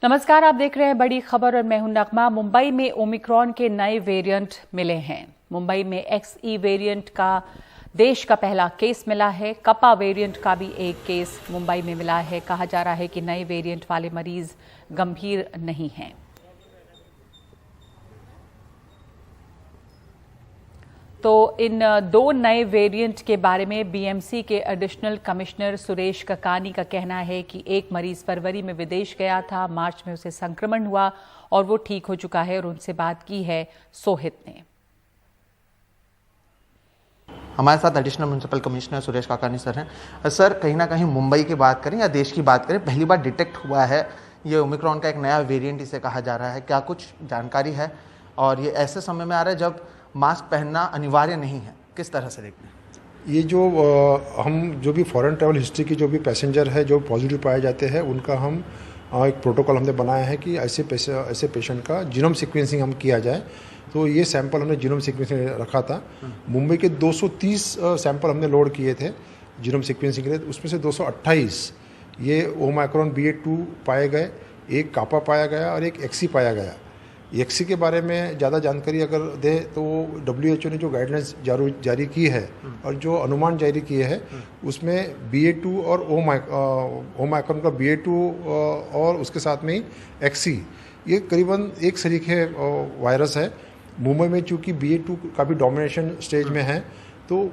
नमस्कार, आप देख रहे हैं बड़ी खबर और मैं हूं नगमा। मुंबई में ओमिक्रॉन के नए वेरिएंट मिले हैं। मुंबई में XE वेरिएंट का देश का पहला केस मिला है। कपा वेरिएंट का भी एक केस मुंबई में मिला है। कहा जा रहा है कि नए वेरिएंट वाले मरीज गंभीर नहीं हैं। तो इन दो नए वेरिएंट के बारे में BMC के एडिशनल कमिश्नर सुरेश ककानी का कहना है कि एक मरीज फरवरी में विदेश गया था, मार्च में उसे संक्रमण हुआ और वो ठीक हो चुका है और उनसे बात की है सोहित ने। हमारे साथ एडिशनल म्युनिसिपल कमिश्नर सुरेश काकानी सर हैं। सर, कहीं ना कहीं मुंबई की बात करें या देश की बात करें, पहली बार डिटेक्ट हुआ है ये ओमिक्रॉन का एक नया वेरिएंट इसे कहा जा रहा है। क्या कुछ जानकारी है? और ये ऐसे समय में आ रहा है जब मास्क पहनना अनिवार्य नहीं है, किस तरह से देखते हैं? ये जो हम जो भी फॉरेन ट्रैवल हिस्ट्री की जो भी पैसेंजर है जो पॉजिटिव पाए जाते हैं उनका हम एक प्रोटोकॉल हमने बनाया है कि ऐसे पेशेंट का जीनोम सीक्वेंसिंग हम किया जाए। तो ये सैंपल हमने जीनोम सीक्वेंसिंग रखा था। मुंबई के 230 सैंपल हमने लोड किए थे जीनोम सीक्वेंसिंग के लिए। उसमें से 228 ये ओमाइक्रॉन BA.2 पाए गए, एक कापा पाया गया और एक XE पाया गया। XE के बारे में ज़्यादा जानकारी अगर दे तो WHO ने जो गाइडलाइंस जारी की है और जो अनुमान जारी किए हैं उसमें BA.2 और ओमाइक्रॉन का BA.2 और उसके साथ में ही XE ये करीबन एक सरीखे वायरस है। मुंबई में चूँकि BA.2 का भी डोमिनेशन स्टेज में है तो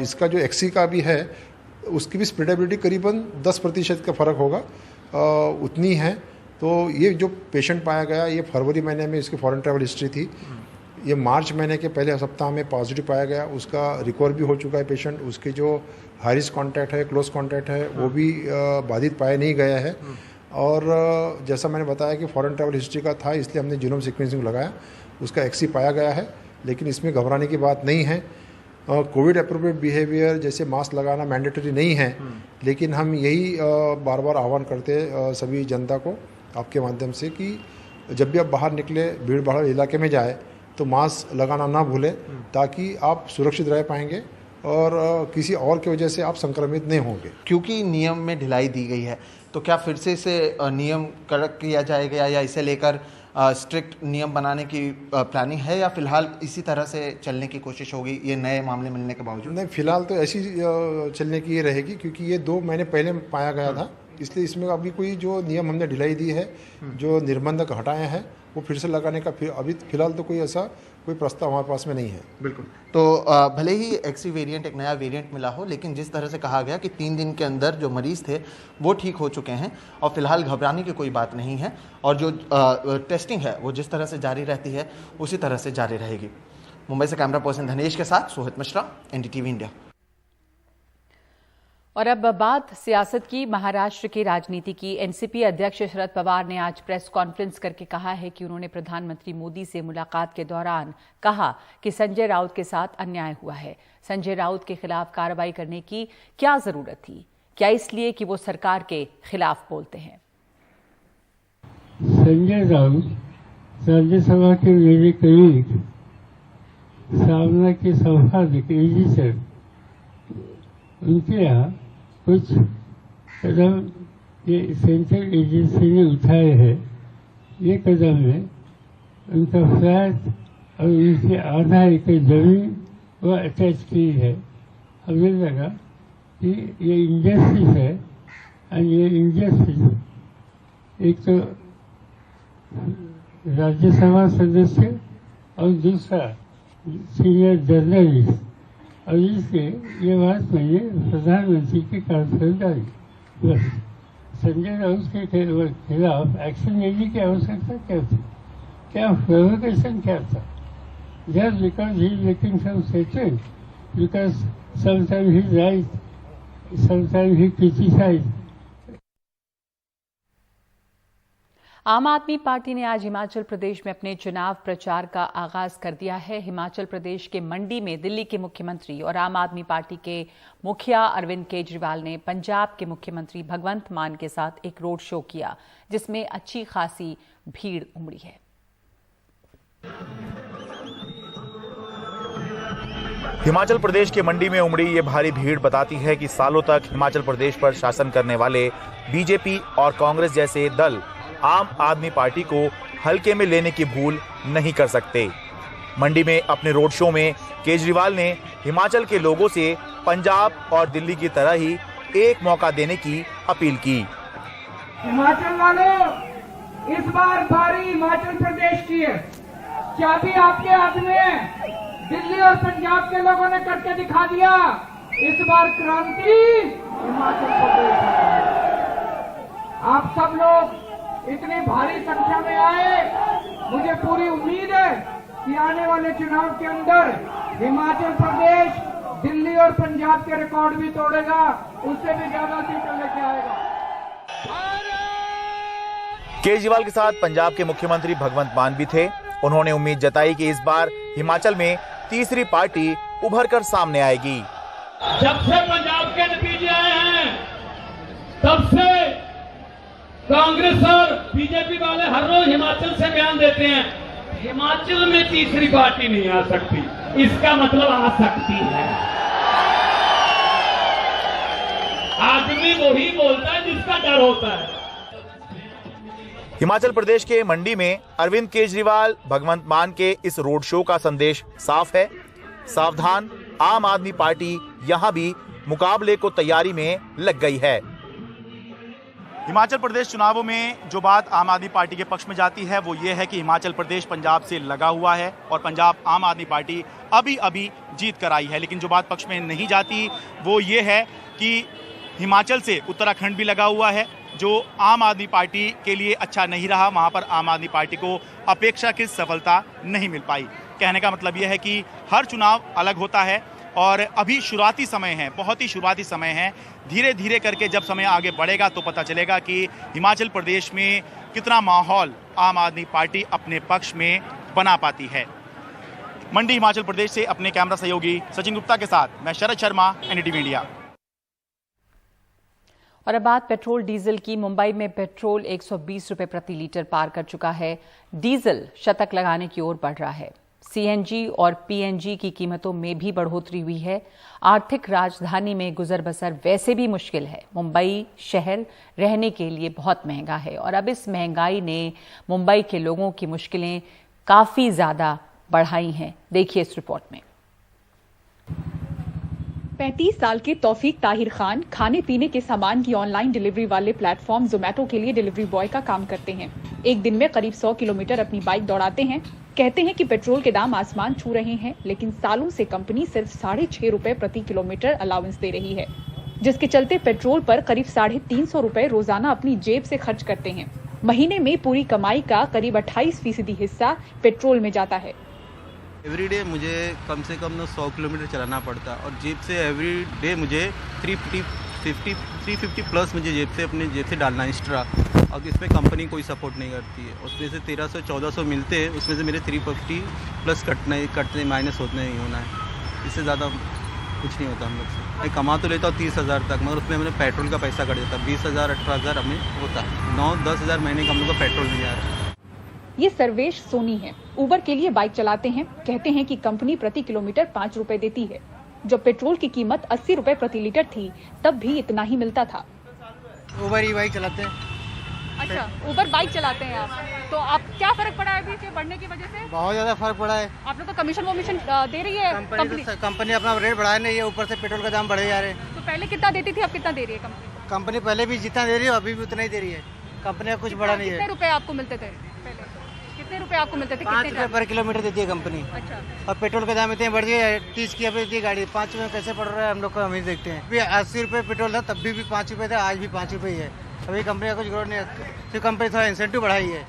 इसका जो XE का भी है उसकी भी स्प्रेडेबिलिटी करीबन 10% का फ़र्क होगा, उतनी है। तो ये जो पेशेंट पाया गया ये फरवरी महीने में इसकी फॉरेन ट्रैवल हिस्ट्री थी। ये मार्च महीने के पहले सप्ताह में पॉजिटिव पाया गया, उसका रिकवर भी हो चुका है पेशेंट। उसके जो हाई रिस्क कॉन्टैक्ट है, क्लोज कॉन्टैक्ट है, वो भी बाधित पाए नहीं गया है। और जैसा मैंने बताया कि फॉरेन ट्रैवल हिस्ट्री का था इसलिए हमने जीनोम सीक्वेंसिंग लगाया, उसका XE पाया गया है। लेकिन इसमें घबराने की बात नहीं है। कोविड अप्रोप्रिएट बिहेवियर जैसे मास्क लगाना मैंडेटरी नहीं है, लेकिन हम यही बार बार आह्वान करते हैं सभी जनता को आपके माध्यम से कि जब भी आप बाहर निकले, भीड़ भाड़ इलाके में जाए तो मास्क लगाना ना भूलें ताकि आप सुरक्षित रह पाएंगे और किसी और की वजह से आप संक्रमित नहीं होंगे। क्योंकि नियम में ढिलाई दी गई है तो क्या फिर से इसे नियम कड़क किया जाएगा या इसे लेकर स्ट्रिक्ट नियम बनाने की प्लानिंग है या फिलहाल इसी तरह से चलने की कोशिश होगी ये नए मामले मिलने के बावजूद? नहीं, फिलहाल तो ऐसी चलने की ये रहेगी क्योंकि ये 2 महीने पहले पाया गया था, इसलिए इसमें अभी कोई जो नियम हमने ढिलाई दी है, जो निर्बंधक हटाए हैं वो फिर से लगाने का अभी फिलहाल तो कोई प्रस्ताव हमारे पास में नहीं है। बिल्कुल। तो भले ही XE वेरिएंट एक नया वेरिएंट मिला हो, लेकिन जिस तरह से कहा गया कि 3 दिन के अंदर जो मरीज थे वो ठीक हो चुके हैं और फिलहाल घबराने की कोई बात नहीं है और जो टेस्टिंग है वो जिस तरह से जारी रहती है उसी तरह से जारी रहेगी। मुंबई से कैमरा पर्सन धनेश के साथ सोहित मिश्रा, NDTV इंडिया। और अब बात सियासत की, महाराष्ट्र की राजनीति की। एनसीपी अध्यक्ष शरद पवार ने आज प्रेस कॉन्फ्रेंस करके कहा है कि उन्होंने प्रधानमंत्री मोदी से मुलाकात के दौरान कहा कि संजय राउत के साथ अन्याय हुआ है। संजय राउत के खिलाफ कार्रवाई करने की क्या जरूरत थी? क्या इसलिए कि वो सरकार के खिलाफ बोलते हैं? संजय राउत राज्यसभा के मेरे करीब सामना के संपादक एडिटर, उनके यहाँ कुछ कदम ये सेंट्रल एजेंसी ने उठाए हैं। ये कदम में उनका फ्लैट और उनके आधा एकड़ जमीन वो अटैच की है। हमें लगा कि ये इंजस्टिस है और ये इंजस्टिस एक तो राज्यसभा सदस्य और दूसरा सीनियर जर्नलिस्ट, और इसलिए ये बात मैंने प्रधानमंत्री के कान पर डाली। बस संजय राउत के खिलाफ एक्शन लेने की आवश्यकता क्या थी? क्या प्रोवोकेशन क्या था? Just because he is looking some settle, because sometime he write, sometime he criticise. Aam Aadmi party ने आज हिमाचल प्रदेश में अपने चुनाव प्रचार का आगाज कर दिया है। हिमाचल प्रदेश के मंडी में दिल्ली के मुख्यमंत्री और आम आदमी पार्टी के मुखिया अरविंद केजरीवाल ने पंजाब के मुख्यमंत्री भगवंत मान के साथ एक रोड शो किया, जिसमें अच्छी खासी भीड़ उमड़ी है। हिमाचल प्रदेश के मंडी में उमड़ी ये भारी भीड़ बताती है कि सालों तक हिमाचल प्रदेश पर शासन करने वाले बीजेपी और कांग्रेस जैसे दल आम आदमी पार्टी को हल्के में लेने की भूल नहीं कर सकते। मंडी में अपने रोड शो में केजरीवाल ने हिमाचल के लोगों से पंजाब और दिल्ली की तरह ही एक मौका देने की अपील की। हिमाचल वालों, इस बार बारी हिमाचल प्रदेश की है, चाबी आपके हाथ में है। दिल्ली और पंजाब के लोगों ने करके दिखा दिया, इस बार क्रांति हिमाचल प्रदेश में। आप सब लोग इतनी भारी संख्या में आए, मुझे पूरी उम्मीद है कि आने वाले चुनाव के अंदर हिमाचल प्रदेश दिल्ली और पंजाब के रिकॉर्ड भी तोड़ेगा, उससे भी ज्यादा सीटें लेके आएगा। केजरीवाल के साथ पंजाब के मुख्यमंत्री भगवंत मान भी थे। उन्होंने उम्मीद जताई कि इस बार हिमाचल में तीसरी पार्टी उभर कर सामने आएगी। जब से पंजाब के नतीजे आए हैं, तब से कांग्रेस और बीजेपी वाले हर रोज हिमाचल से बयान देते हैं, हिमाचल में तीसरी पार्टी नहीं आ सकती। इसका मतलब आ सकती है। आदमी वही बोलता है जिसका डर होता है। हिमाचल प्रदेश के मंडी में अरविंद केजरीवाल भगवंत मान के इस रोड शो का संदेश साफ है। सावधान, आम आदमी पार्टी यहां भी मुकाबले को तैयारी में लग गई है। हिमाचल प्रदेश चुनावों में जो बात आम आदमी पार्टी के पक्ष में जाती है वो ये है कि हिमाचल प्रदेश पंजाब से लगा हुआ है और पंजाब आम आदमी पार्टी अभी जीत कर आई है। लेकिन जो बात पक्ष में नहीं जाती वो ये है कि हिमाचल से उत्तराखंड भी लगा हुआ है, जो आम आदमी पार्टी के लिए अच्छा नहीं रहा। वहाँ पर आम आदमी पार्टी को अपेक्षाकृत सफलता नहीं मिल पाई। कहने का मतलब यह है कि हर चुनाव अलग होता है और अभी शुरुआती समय है, बहुत ही शुरुआती समय है। धीरे धीरे करके जब समय आगे बढ़ेगा तो पता चलेगा कि हिमाचल प्रदेश में कितना माहौल आम आदमी पार्टी अपने पक्ष में बना पाती है। मंडी हिमाचल प्रदेश से अपने कैमरा सहयोगी सचिन गुप्ता के साथ मैं शरद शर्मा, एनडीटीवी इंडिया। और अब बात पेट्रोल डीजल की। मुंबई में पेट्रोल 120 रुपए प्रति लीटर पार कर चुका है। डीजल शतक लगाने की ओर बढ़ रहा है। सीएनजी और पीएनजी की कीमतों में भी बढ़ोतरी हुई है। आर्थिक राजधानी में गुजर बसर वैसे भी मुश्किल है। मुंबई शहर रहने के लिए बहुत महंगा है और अब इस महंगाई ने मुंबई के लोगों की मुश्किलें काफी ज्यादा बढ़ाई हैं। देखिए इस रिपोर्ट में। 35 साल के तौफीक ताहिर खान खाने पीने के सामान की ऑनलाइन डिलीवरी वाले प्लेटफॉर्म जोमेटो के लिए डिलीवरी बॉय का काम करते हैं। एक दिन में करीब 100 किलोमीटर अपनी बाइक दौड़ाते हैं। कहते हैं कि पेट्रोल के दाम आसमान छू रहे हैं, लेकिन सालों से कंपनी सिर्फ 6.5 रुपए प्रति किलोमीटर अलाउंस दे रही है, जिसके चलते पेट्रोल पर करीब 350 रुपए रोजाना अपनी जेब से खर्च करते हैं। महीने में पूरी कमाई का करीब 28% हिस्सा पेट्रोल में जाता है। एवरीडे मुझे कम से कम 100 किलोमीटर चलाना पड़ता है और जेब से एवरीडे मुझे 350 प्लस मुझे अपने जेब से डालना एक्स्ट्रा। और इसमें कंपनी कोई सपोर्ट नहीं करती है। उसमें से 1300-1400 मिलते हैं, उसमें से मेरे 350 प्लस कटने माइनस होने नहीं होना है। इससे ज़्यादा कुछ नहीं होता हम लोग से। मैं कमा तो लेता हूँ 30,000 तक, मगर उसमें मैंने पेट्रोल का पैसा कट जाता है। 20,000 18,000 हमें होता है। 9-10 हज़ार महीने का हम लोग का पेट्रोल नहीं आ रहा है। ये सर्वेश सोनी है, उबर के लिए बाइक चलाते हैं। कहते हैं कि कंपनी प्रति किलोमीटर 5 रुपए देती है। जब पेट्रोल की कीमत 80 रुपए प्रति लीटर थी, तब भी इतना ही मिलता था। उबर ही बाइक चलाते हैं। अच्छा, उबर बाइक चलाते हैं आप, तो आप क्या फर्क पड़ा है अभी के बढ़ने की वजह से? बहुत ज्यादा फर्क पड़ा है। आप लोग को कमीशन दे रही है कंपनी अपना रेट बढ़ाया नहीं है, ऊपर से पेट्रोल का दाम बढ़े जा रहे हैं। तो पहले कितना देती थी, अब कितना दे रही है कंपनी? पहले भी जितना दे रही है अभी भी उतना ही दे रही है। कंपनी का कुछ बड़ा नहीं है। कितने रुपए आपको मिलते थे पहले? कितने रुपए आपको मिलते थे? 5 रुपए पर किलोमीटर देती है कंपनी। अच्छा। और पेट्रोल का दाम इतने बढ़ गए, 30 की अभी देती है गाड़ी, 5 रुपए कैसे पड़ रहा है हम लोग को, हम ही देखते हैं। अभी 80 रुपए पेट्रोल था, तब भी 5 रुपए था, आज भी 5 रुपए ही है। अभी कंपनी का कुछ ग्रोथ नहीं है, सिर्फ कंपनी थोड़ा इंसेंटिव बढ़ाई है।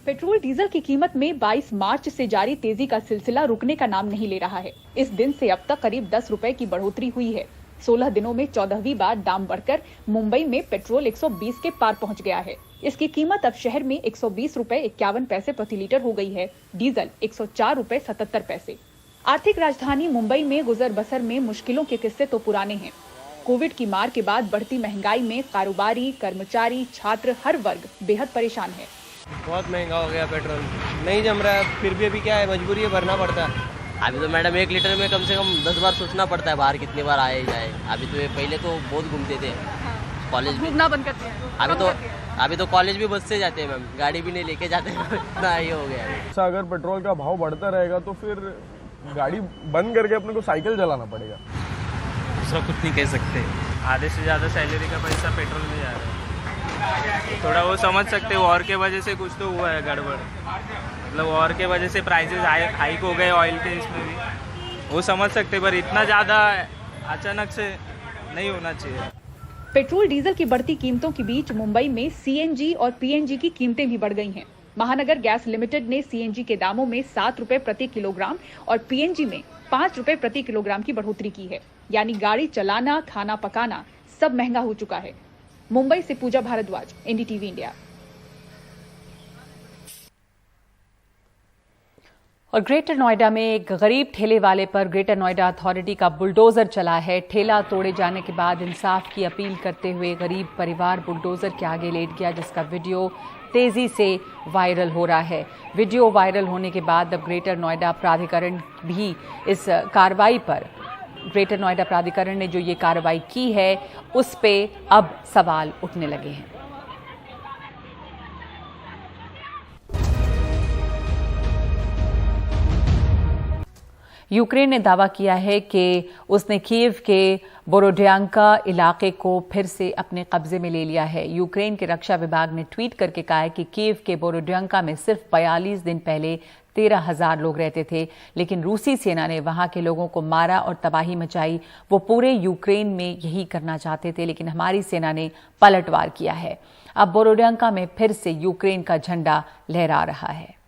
पेट्रोल डीजल की कीमत में 22 मार्च से जारी तेजी का सिलसिला रुकने का नाम नहीं ले रहा है। इस दिन से अब तक करीब 10 रुपए की बढ़ोतरी हुई है। 16 दिनों में 14वीं बार दाम बढ़कर मुंबई में पेट्रोल 120 के पार पहुंच गया है। इसकी कीमत अब शहर में 120 रुपए 51 पैसे प्रति लीटर हो गई है। डीजल 104 रुपए 77 पैसे। आर्थिक राजधानी मुंबई में गुजर बसर में मुश्किलों के किस्से तो पुराने हैं। कोविड की मार के बाद बढ़ती महंगाई में कारोबारी, कर्मचारी, छात्र हर वर्ग बेहद परेशान है। बहुत महंगा हो गया पेट्रोल, नहीं जम रहा है, फिर भी अभी क्या है, मजबूरी है, भरना पड़ता है। अभी तो मैडम 1 लीटर में कम से कम 10 बार सोचना पड़ता है बाहर कितनी बार आए जाए। अभी तो पहले तो बहुत घूमते थे कॉलेज में, घूमना बंद करते हैं। अभी तो कॉलेज भी बस से जाते हैं मैम, गाड़ी भी नहीं लेके जाते हैं। इतना ये हो गया है। अगर पेट्रोल का भाव बढ़ता रहेगा तो फिर गाड़ी बंद करके अपने को साइकिल चलाना पड़ेगा। दूसरा कुछ नहीं कह सकते। आधे से ज़्यादा सैलरी का पैसा पेट्रोल में जा रहा है। थोड़ा वो समझ सकते हो, वॉर के वजह से कुछ तो हुआ है गड़बड़, मतलब वॉर के वजह से प्राइसेस हाइक हो गए ऑयल के, इसमें भी वो समझ सकते, पर इतना ज़्यादा अचानक से नहीं होना चाहिए। पेट्रोल डीजल की बढ़ती कीमतों के बीच मुंबई में सीएनजी और पीएनजी की कीमतें भी बढ़ गई हैं। महानगर गैस लिमिटेड ने सीएनजी के दामों में 7 रुपए प्रति किलोग्राम और पीएनजी में 5 रुपए प्रति किलोग्राम की बढ़ोतरी की है। यानी गाड़ी चलाना, खाना पकाना सब महंगा हो चुका है। मुंबई से पूजा भारद्वाज, एनडीटीवी इंडिया। और ग्रेटर नोएडा में एक गरीब ठेले वाले पर ग्रेटर नोएडा अथॉरिटी का बुलडोजर चला है। ठेला तोड़े जाने के बाद इंसाफ की अपील करते हुए गरीब परिवार बुलडोजर के आगे लेट गया, जिसका वीडियो तेजी से वायरल हो रहा है। वीडियो वायरल होने के बाद अब ग्रेटर नोएडा प्राधिकरण भी इस कार्रवाई पर, ग्रेटर नोएडा प्राधिकरण ने जो ये कार्रवाई की है उस पे अब सवाल उठने लगे हैं। यूक्रेन ने दावा किया है कि उसने कीव के बोरोड्यांका इलाके को फिर से अपने कब्जे में ले लिया है। यूक्रेन के रक्षा विभाग ने ट्वीट करके कहा है कि कीव के बोरोड्यांका में सिर्फ 42 दिन पहले 13,000 लोग रहते थे, लेकिन रूसी सेना ने वहां के लोगों को मारा और तबाही मचाई। वो पूरे यूक्रेन में यही करना चाहते थे, लेकिन हमारी सेना ने पलटवार किया है। अब बोरोड्यांका में फिर से यूक्रेन का झंडा लहरा रहा है।